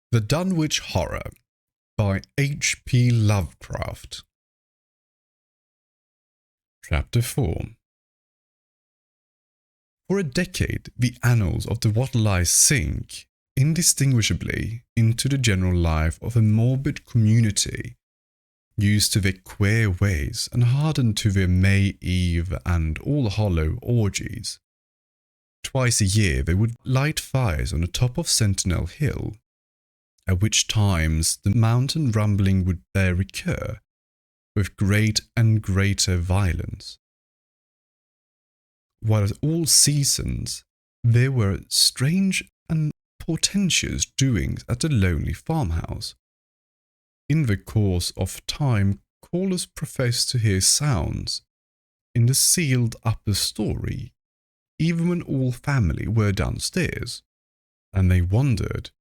The Dunwich Horror by H.P. Lovecraft. Chapter 4. For a decade, the annals of the Wattle sink indistinguishably into the general life of a morbid community, used to their queer ways and hardened to their May Eve and All Hallow orgies. Twice a year they would light fires on the top of Sentinel Hill, at which times the mountain rumbling would there recur, with great and greater violence. While at all seasons there were strange and portentous doings at the lonely farmhouse. In the course of time, callers professed to hear sounds in the sealed upper story, even when all family were downstairs, and they wondered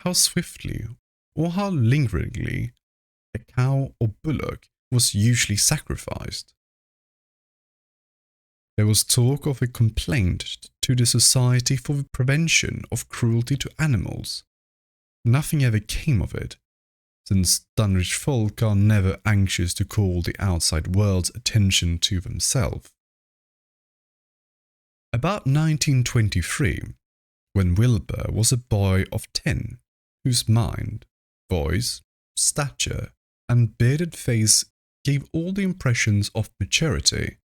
how swiftly or how lingeringly a cow or bullock was usually sacrificed. There was talk of a complaint to the Society for the Prevention of Cruelty to Animals. Nothing ever came of it, since Dunwich folk are never anxious to call the outside world's attention to themselves. About 1923, when Wilbur was a boy of 10, whose mind, voice, stature, and bearded face gave all the impressions of maturity,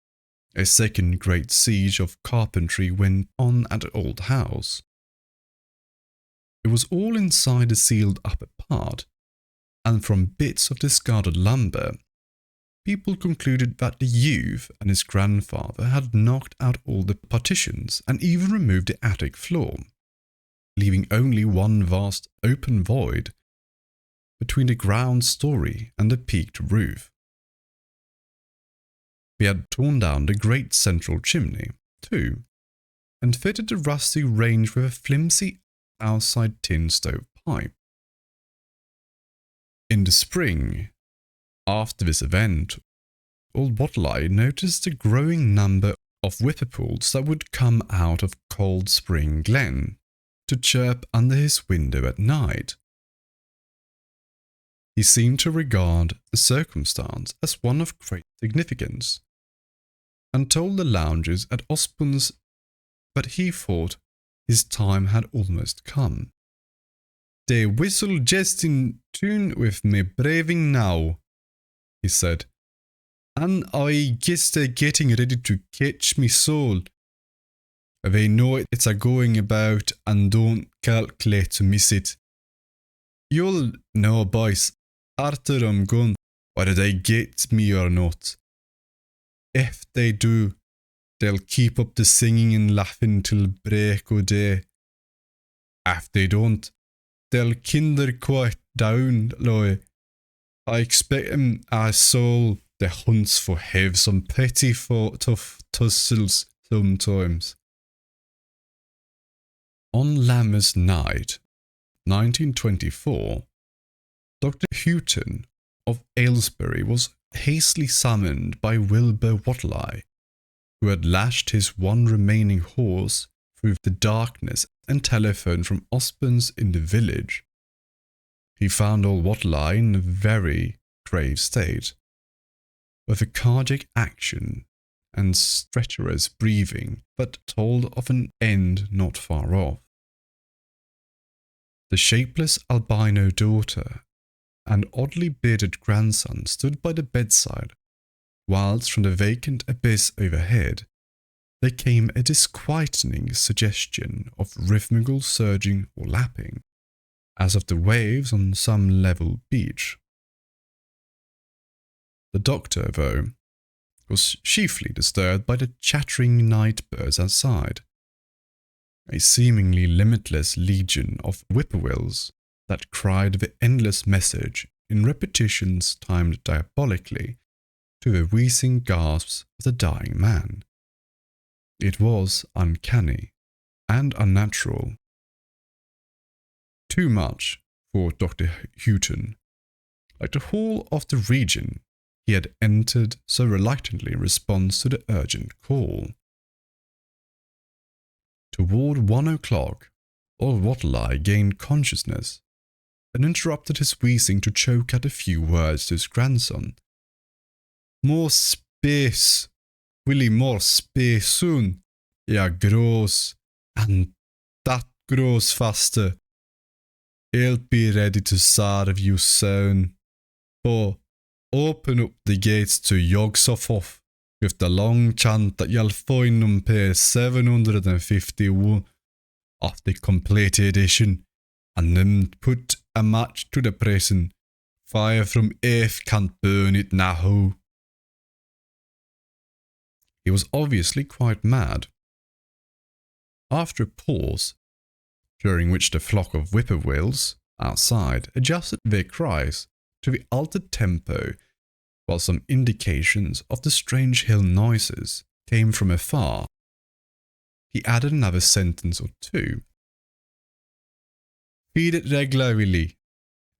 a second great siege of carpentry went on at the old house. It was all inside the sealed upper part, and from bits of discarded lumber, people concluded that the youth and his grandfather had knocked out all the partitions and even removed the attic floor, leaving only one vast open void between the ground story and the peaked roof. They had torn down the great central chimney, too, and fitted the rusty range with a flimsy outside tin stove pipe. In the spring, after this event, old Wattle noticed a growing number of whipplepoles that would come out of Cold Spring Glen to chirp under his window at night. He seemed to regard the circumstance as one of great significance, and told the loungers at Osborne's that he thought his time had almost come. "They whistle just in tune with me braving now," he said, "and I guess they're getting ready to catch me soul. They know it's a going about and don't calculate to miss it. You'll know, boys, after I'm gone, whether they get me or not. If they do, they'll keep up the singing and laughing till break o' day. If they don't, they'll kinder quiet down, loy. I expect 'em as all the hunts for have some pretty tough tussles sometimes." On Lammas night, 1924, Dr. Houghton of Aylesbury was hastily summoned by Wilbur Wattle, who had lashed his one remaining horse through the darkness and telephoned from Osborne's in the village. He found old Wattle in a very grave state, with a cardiac action and stertorous breathing that told of an end not far off. The shapeless albino daughter and oddly bearded grandson stood by the bedside, whilst from the vacant abyss overhead there came a disquieting suggestion of rhythmical surging or lapping, as of the waves on some level beach. The doctor, though, was chiefly disturbed by the chattering night birds outside, a seemingly limitless legion of whippoorwills that cried the endless message in repetitions timed diabolically to the wheezing gasps of the dying man. It was uncanny and unnatural. Too much for Dr. Houghton, like the whole of the region he had entered so reluctantly in response to the urgent call. Toward 1 o'clock, old Wattle gained consciousness and interrupted his wheezing to choke out a few words to his grandson. More space, Willie, more space soon. Jag grows, and that grows faster. I'll be ready to serve you soon. But open up the gates to Yogg-Sothoth with the long chant that you'll find on page 751 of the complete edition, and then put a match to the prison. Fire from earth can't burn it now. He was obviously quite mad. After a pause, during which the flock of whippoorwills outside adjusted their cries to the altered tempo, while some indications of the strange hill noises came from afar, he added another sentence or two. Feed it regularly,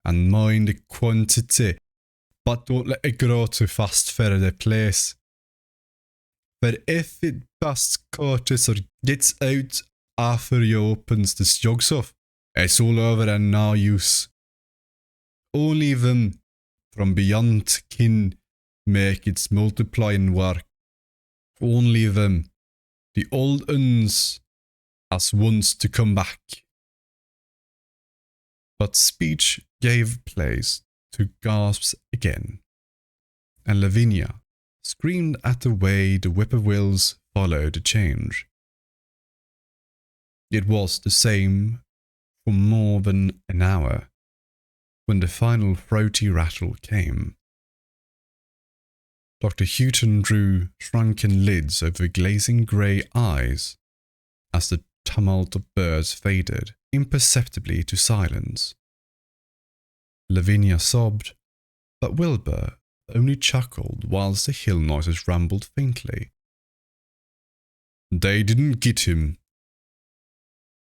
and mind the quantity, but don't let it grow too fast for the place. For if it busts Curtis or gets out after you opens the Yogg-Sothoth, it's all over and no use. Only them from beyond kin make its multiplying work. Only them, the old uns, as wants to come back. But speech gave place to gasps again, and Lavinia screamed at the way the whippoorwills followed the change. It was the same for more than an hour, when the final throaty rattle came. Dr. Houghton drew shrunken lids over glazing grey eyes as the tumult of birds faded imperceptibly to silence. Lavinia sobbed, but Wilbur only chuckled whilst the hill noises rumbled faintly. They didn't get him,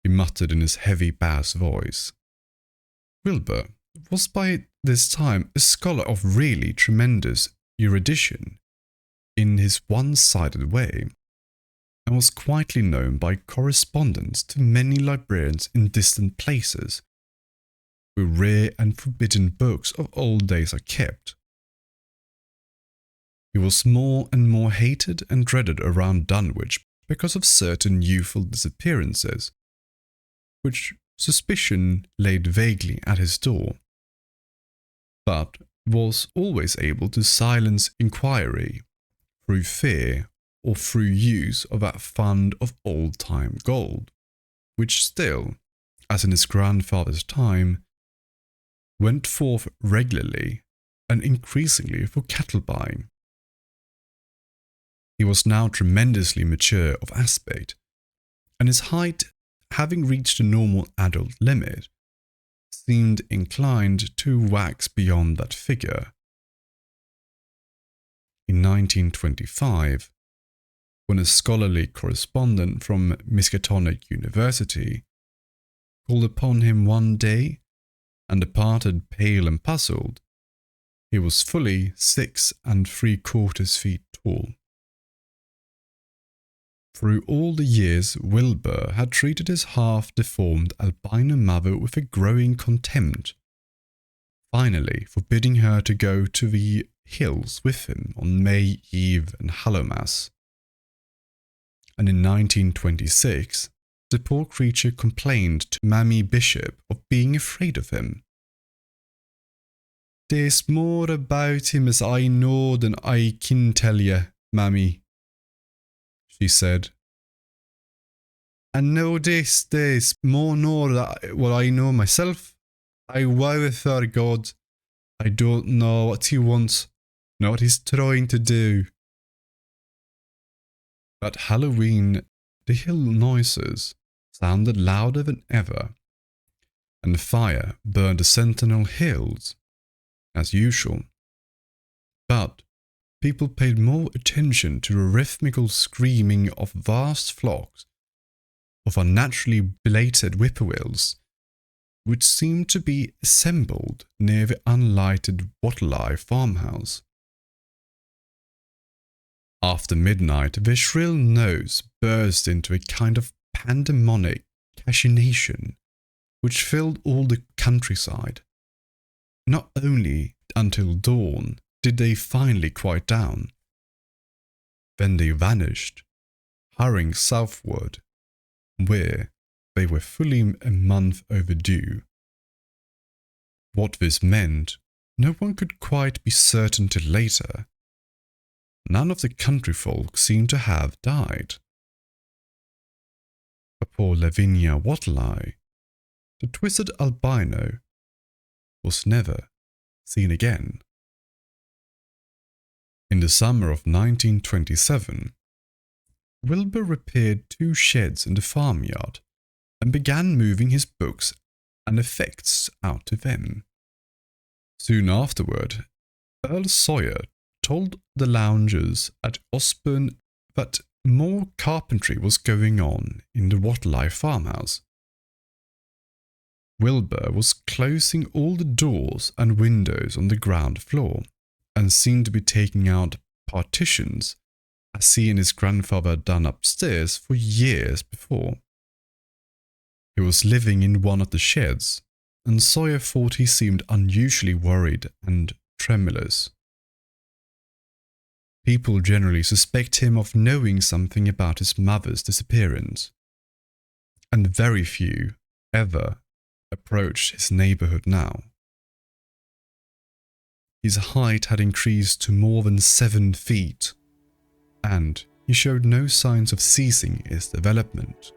he muttered in his heavy bass voice. Wilbur was by this time a scholar of really tremendous erudition in his one-sided way, and was quietly known by correspondence to many librarians in distant places, where rare and forbidden books of old days are kept. He was more and more hated and dreaded around Dunwich because of certain youthful disappearances, which suspicion laid vaguely at his door, but was always able to silence inquiry through fear or through use of that fund of old-time gold, which still, as in his grandfather's time, went forth regularly and increasingly for cattle buying. He was now tremendously mature of aspect, and his height, having reached the normal adult limit, seemed inclined to wax beyond that figure. In 1925, when a scholarly correspondent from Miskatonic University called upon him one day and departed pale and puzzled, he was fully 6 3/4 feet tall. Through all the years, Wilbur had treated his half-deformed albino mother with a growing contempt, finally forbidding her to go to the hills with him on May Eve and Hallowmas. And in 1926, the poor creature complained to Mammy Bishop of being afraid of him. "There's more about him as I know than I can tell you, Mammy," she said. "And now there's more nor that what I know myself. I vow for God, I don't know what he wants, nor what he's trying to do." At Halloween, the hill noises sounded louder than ever, and the fire burned the sentinel hills, as usual. But people paid more attention to the rhythmical screaming of vast flocks of unnaturally belated whippoorwills, which seemed to be assembled near the unlighted Whately farmhouse. After midnight, their shrill notes burst into a kind of pandemonic cachinnation, which filled all the countryside, Not only until dawn did they finally quiet down. Then they vanished, hurrying southward, where they were fully a month overdue. What this meant, no one could quite be certain till later. None of the country folk seemed to have died. But poor Lavinia Wattleye, the twisted albino, was never seen again. In the summer of 1927, Wilbur repaired 2 sheds in the farmyard and began moving his books and effects out to them. Soon afterward, Earl Sawyer told the loungers at Osborne that more carpentry was going on in the Wattleye farmhouse. Wilbur was closing all the doors and windows on the ground floor and seemed to be taking out partitions, as he and his grandfather had done upstairs for years before. He was living in one of the sheds, and Sawyer thought he seemed unusually worried and tremulous. People generally suspect him of knowing something about his mother's disappearance, and very few ever approached his neighborhood now. His height had increased to more than 7 feet, and he showed no signs of ceasing its development.